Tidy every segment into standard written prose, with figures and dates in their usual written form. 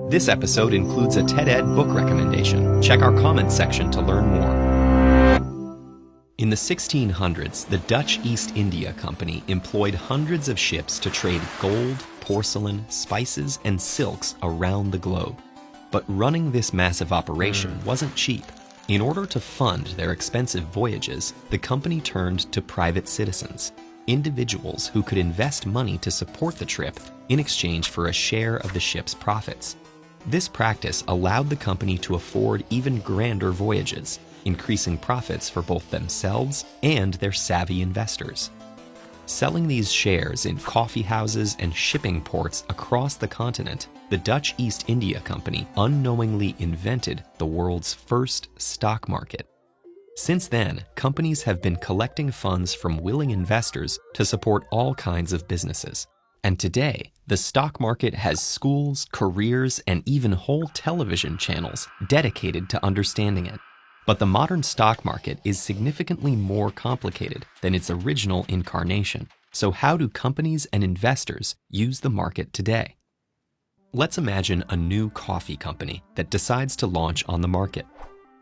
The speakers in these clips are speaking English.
This episode includes a TED Ed book recommendation. Check our comments section to learn more. In the 1600s, the Dutch East India Company employed hundreds of ships to trade gold, porcelain, spices, and silks around the globe. But running this massive operation wasn't cheap. In order to fund their expensive voyages, the company turned to private citizens, individuals who could invest money to support the trip in exchange for a share of the ship's profits. This practice allowed the company to afford even grander voyages, increasing profits for both themselves and their savvy investors. Selling these shares in coffee houses and shipping ports across the continent, the Dutch East India Company unknowingly invented the world's first stock market. Since then, companies have been collecting funds from willing investors to support all kinds of businesses. And today, the stock market has schools, careers, and even whole television channels dedicated to understanding it. But the modern stock market is significantly more complicated than its original incarnation. So how do companies and investors use the market today? Let's imagine a new coffee company that decides to launch on the market.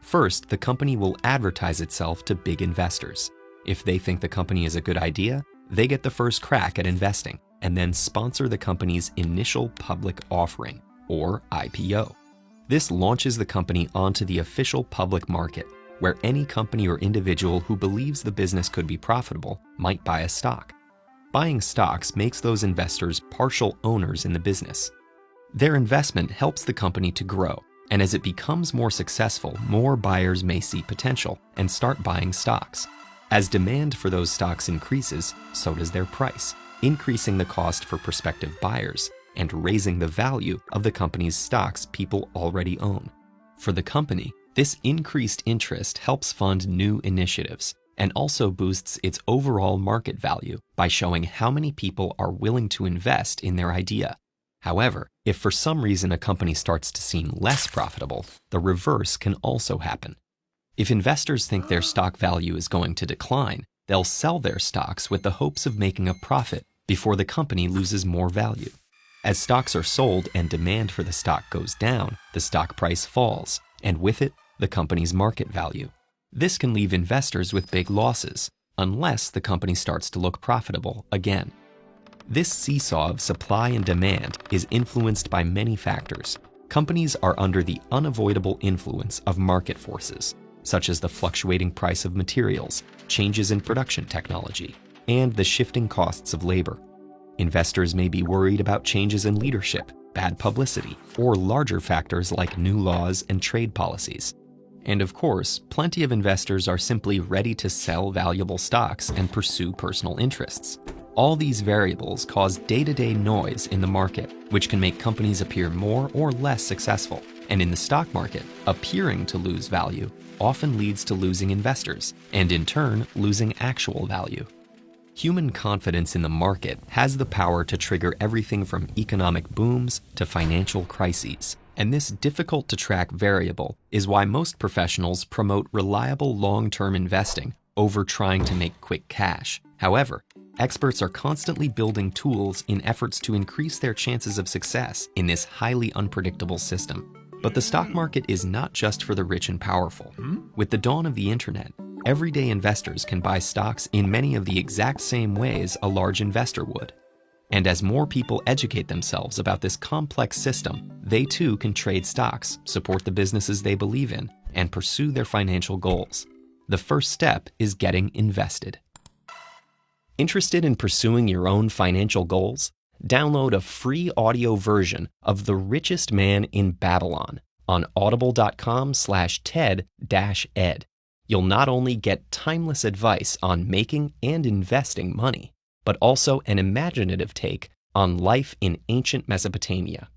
First, the company will advertise itself to big investors. If they think the company is a good idea, they get the first crack at investing and then sponsor the company's initial public offering, or IPO. This launches the company onto the official public market, where any company or individual who believes the business could be profitable might buy a stock. Buying stocks makes those investors partial owners in the business. Their investment helps the company to grow, and as it becomes more successful, more buyers may see potential and start buying stocks. As demand for those stocks increases, so does their price, increasing the cost for prospective buyers and raising the value of the company's stocks people already own. For the company, this increased interest helps fund new initiatives and also boosts its overall market value by showing how many people are willing to invest in their idea. However, if for some reason a company starts to seem less profitable, the reverse can also happen. If investors think their stock value is going to decline, they'll sell their stocks with the hopes of making a profit before the company loses more value. As stocks are sold and demand for the stock goes down, the stock price falls, and with it, the company's market value. This can leave investors with big losses, unless the company starts to look profitable again. This seesaw of supply and demand is influenced by many factors. Companies are under the unavoidable influence of market forces, such as the fluctuating price of materials, changes in production technology, and the shifting costs of labor. Investors may be worried about changes in leadership, bad publicity, or larger factors like new laws and trade policies. And of course, plenty of investors are simply ready to sell valuable stocks and pursue personal interests. All these variables cause day-to-day noise in the market, which can make companies appear more or less successful. And in the stock market, appearing to lose value often leads to losing investors, and in turn, losing actual value. Human confidence in the market has the power to trigger everything from economic booms to financial crises. And this difficult-to-track variable is why most professionals promote reliable long-term investing over trying to make quick cash. However, experts are constantly building tools in efforts to increase their chances of success in this highly unpredictable system. But the stock market is not just for the rich and powerful. With the dawn of the internet, everyday investors can buy stocks in many of the exact same ways a large investor would. And as more people educate themselves about this complex system, they too can trade stocks, support the businesses they believe in, and pursue their financial goals. The first step is getting invested. Interested in pursuing your own financial goals? Download a free audio version of The Richest Man in Babylon on audible.com/TED-Ed. You'll not only get timeless advice on making and investing money, but also an imaginative take on life in ancient Mesopotamia.